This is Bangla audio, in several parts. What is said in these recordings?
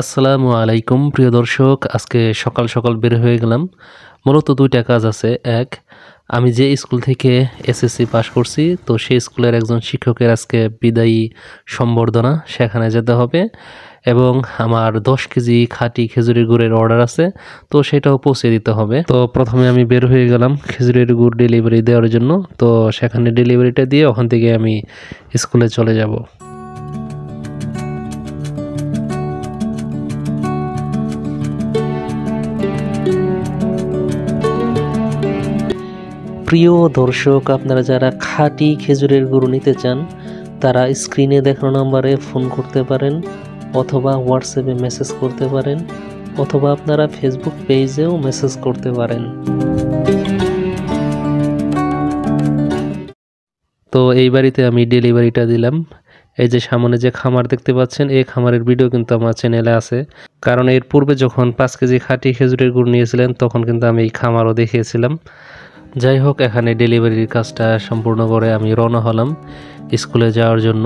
আসসালামু আলাইকুম প্রিয় দর্শক, আজকে সকাল সকাল বের হয়ে গেলাম। মূলত দুইটা কাজ আছে। এক, আমি যে স্কুল থেকে এসএসসি পাশ করছি, তো সেই স্কুলের একজন শিক্ষকের আজকে বিদায়ী সম্বর্ধনা, সেখানে যেতে হবে। এবং আমার 10 কেজি খাঁটি খেজুরের গুড়ের অর্ডার আছে, তো সেটাও পৌঁছে দিতে হবে। তো প্রথমে আমি বের হয়ে গেলাম খেজুরের গুড় ডেলিভারি দেওয়ার জন্য। তো সেখানে ডেলিভারিটা দিয়ে ওখান থেকে আমি স্কুলে চলে যাব। প্রিয় দর্শক, আপনারা যারা খাঁটি খেজুরের গুড় নিতে চান, তারা স্ক্রিনে দেখানো নম্বরে ফোন করতে পারেন, অথবা হোয়াটসঅ্যাপে মেসেজ করতে পারেন, অথবা আপনারা ফেসবুক পেজেও মেসেজ করতে পারেন। তো এই বাড়িতে আমি ডেলিভারিটা দিলাম। এই যে সামনে যে খামার দেখতে পাচ্ছেন, এই খামারের ভিডিও কিন্তু আমার চ্যানেলে আছে। কারণ এর পূর্বে যখন 5 কেজি খাঁটি খেজুরের গুড় নিয়েছিলেন, তখন কিন্তু আমি এই খামারও দেখিয়েছিলাম। যাই হোক, এখানে ডেলিভারির কাজটা সম্পূর্ণ করে আমি রওনা হলাম স্কুলে যাওয়ার জন্য।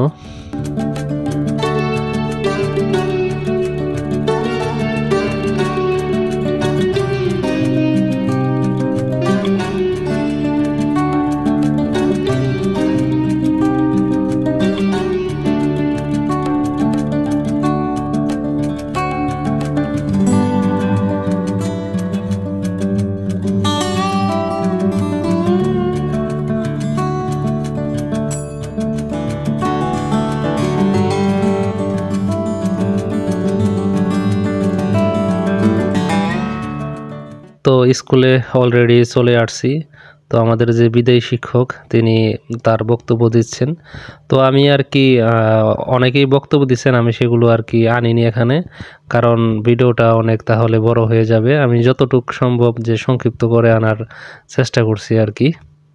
তো স্কুলে অলরেডি চলে আসছি। তো আমাদের যে বিদায়ী শিক্ষক, তিনি তার বক্তব্য দিচ্ছেন। তো আমি আর কি অনেকেই বক্তব্য দিচ্ছেন, আমি সেগুলো আর কি আনিনি এখানে, কারণ ভিডিওটা অনেক তাহলে বড় হয়ে যাবে। আমি যতটুকু সম্ভব যে সংক্ষিপ্ত করে আনার চেষ্টা করছি আর কি।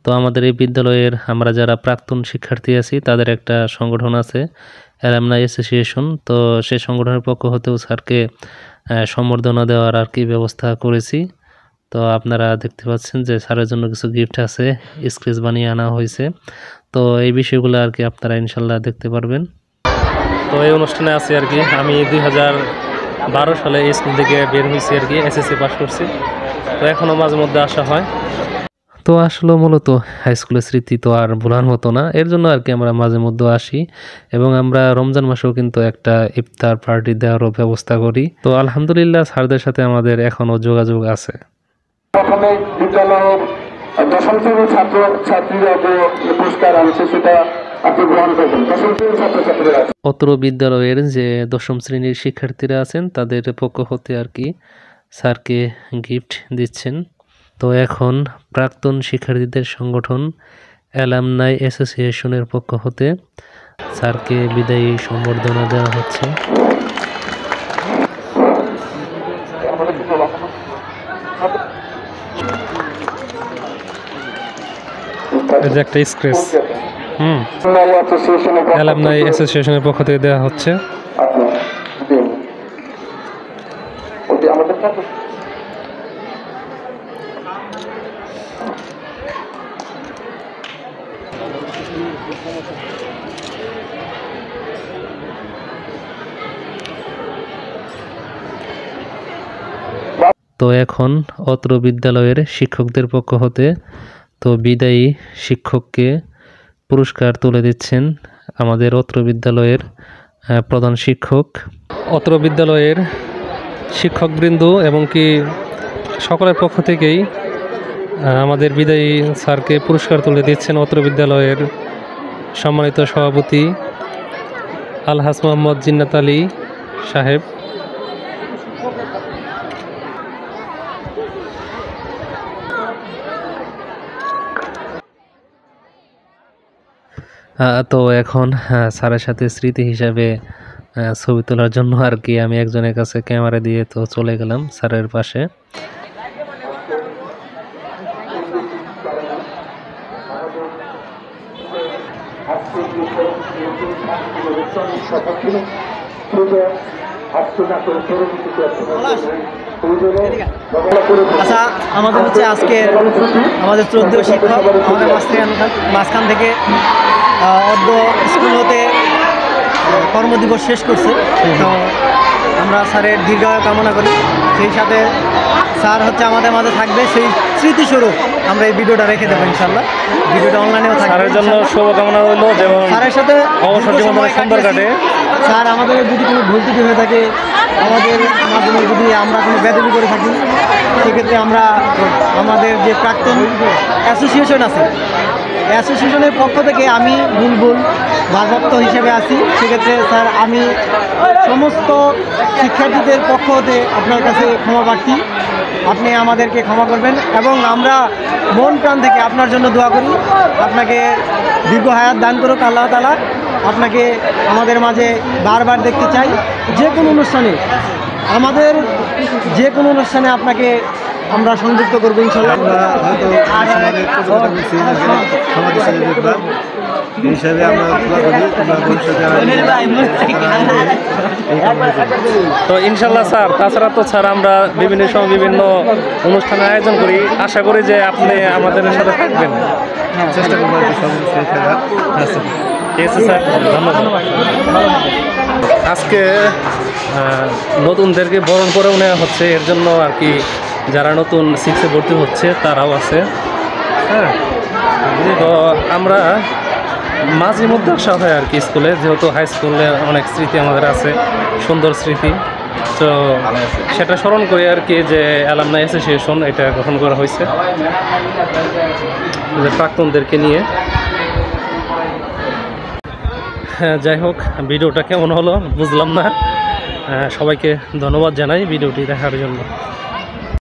তো আমাদের এই বিদ্যালয়ের আমরা যারা প্রাক্তন শিক্ষার্থী আছি, তাদের একটা সংগঠন আছে, অ্যালামনাই অ্যাসোসিয়েশন। তো সেই সংগঠনের পক্ষ হতেও স্যারকে সম্বর্ধনা দেওয়ার আর কি ব্যবস্থা করেছি। তো আপনারা দেখতে পাচ্ছেন যে স্যারের জন্য কিছু গিফট আছে, স্কেচ বানিয়ে আনা হয়েছে। তো এই বিষয়গুলো আর কি আপনারা ইনশাল্লাহ দেখতে পারবেন। তো এই অনুষ্ঠানে আছি আর কি। আমি 2012 সালে এই স্কুল থেকে বের হয়েছি আর কি, এসএসসি পাস করছি। তো এখনও মাঝে মধ্যে আসা হয়। তো আসলে মূলত হাই স্কুলের স্মৃতি তো আর ভোলার মতো না, এর জন্য আর কি আমরা মাঝে মধ্যে আসি। এবং আমরা রমজান মাসেও কিন্তু একটা ইফতার পার্টি দেওয়ারও ব্যবস্থা করি। তো আলহামদুলিল্লাহ, স্যারদের সাথে আমাদের এখনও যোগাযোগ আছে। প্রথমে বিদ্যালয়ের 10ম শ্রেণীর ছাত্র ছাত্রীরা যে পুরস্কার আনছে সেটা আপনি গ্রহণ করবেন। 10ম শ্রেণীর ছাত্রছাত্রীরা অত্র বিদ্যালয়ের যে 10ম শ্রেণীর শিক্ষার্থীরা আছেন, তাদের পক্ষ হতে আর কি স্যারকে গিফট দিচ্ছেন। তো এখন প্রাক্তন শিক্ষার্থীদের সংগঠন অ্যালামনাই অ্যাসোসিয়েশনের পক্ষ হতে স্যারকে বিদায়ী সম্বর্ধনা দেওয়া হচ্ছে। একটা স্ক্রেচ অ্যালামনাই অ্যাসোসিয়েশনের পক্ষ থেকে দেওয়া হচ্ছে। তো এখন অত্র বিদ্যালয়ের শিক্ষকদের পক্ষ হতে তো বিদায়ী শিক্ষককে পুরস্কার তুলে দিচ্ছেন আমাদের অত্র বিদ্যালয়ের প্রধান শিক্ষক। অত্র বিদ্যালয়ের শিক্ষকবৃন্দ এবং কি সকলের পক্ষ থেকেই আমাদের বিদায়ী স্যারকে পুরস্কার তুলে দিচ্ছেন অত্র বিদ্যালয়ের সম্মানিত সভাপতি আলহাজ মোহাম্মদ জিন্নাত আলী সাহেব। তো এখন স্যারের সাথে স্মৃতি হিসাবে ছবি তোলার জন্য আর কি আমি একজনের কাছে ক্যামেরা দিয়ে তো চলে গেলাম স্যারের পাশে। আচ্ছা, আমাদের হচ্ছে আজকে আমাদের 14 শিক্ষক আমাদের মাঝখান থেকে অর্ধ স্কুল হতে কর্মদিবস শেষ করছে। তো আমরা স্যারের দীর্ঘায়ু কামনা করি। সেই সাথে স্যার হচ্ছে আমাদের মাঝে থাকবে, সেই স্মৃতিস্বরূপ আমরা এই ভিডিওটা রেখে দেবো ইনশাল্লাহ। ভিডিওটা অনলাইনেও থাকবে। স্যারের জন্য শুভকামনা রইল, যেমন স্যারের সাথে অবসর দীর্ঘ জীবন সময় সুন্দর কাটিয়েছি। কাটে। স্যার আমাদের যদি কোনো ভুল ত্রুটি হয়ে থাকে, আমাদের মাধ্যমে যদি আমরা কোনো বেদবি করে থাকি, সেক্ষেত্রে আমরা আমাদের যে প্রাক্তন অ্যাসোসিয়েশন আছে, অ্যাসোসিয়েশনের পক্ষ থেকে আমি বুলবুল ভারপ্রাপ্ত হিসেবে আছি। সেক্ষেত্রে স্যার আমি সমস্ত শিক্ষার্থীদের পক্ষ হতে আপনার কাছে ক্ষমা প্রার্থী, আপনি আমাদেরকে ক্ষমা করবেন এবং আমরা মন প্রাণ থেকে আপনার জন্য দোয়া করি। আপনাকে দীর্ঘ হায়াত দান করুক আল্লাহ তাআলা, আপনাকে আমাদের মাঝে বারবার দেখতে চাই। যে কোনো অনুষ্ঠানে, আমাদের যে কোনো অনুষ্ঠানে আপনাকে আমরা সংযুক্ত করবো ইনশাল্লাহ। হিসাবে আমরা তো ইনশাল্লাহ স্যার, তাছাড়া তো স্যার আমরা বিভিন্ন সময় বিভিন্ন অনুষ্ঠানের আয়োজন করি, আশা করি যে আপনি আমাদের সাথে থাকবেন। চেষ্টা করবো সর্বশেষ খেলা। আচ্ছা, ঠিক আছে স্যার, ধন্যবাদ। আজকে নতুনদেরকে বরণ করেও নেওয়া হচ্ছে, এর জন্য আর কি যারা নতুন 6-এ ভর্তি হচ্ছে তারাও আছে। হ্যাঁ, তো আমরা মাঝে মধ্যে আসা হয় আর কি স্কুলে, যেহেতু হাই স্কুলে অনেক স্মৃতি আমাদের আছে, সুন্দর স্মৃতি। তো সেটা স্মরণ করি আর কি, যে অ্যালামনাই অ্যাসোসিয়েশন এটা গঠন করা হয়েছে যে প্রাক্তনদেরকে নিয়ে। হ্যাঁ, যাই হোক, ভিডিওটা কেমন হলো বুঝলাম না। সবাইকে ধন্যবাদ জানাই ভিডিওটি দেখার জন্য।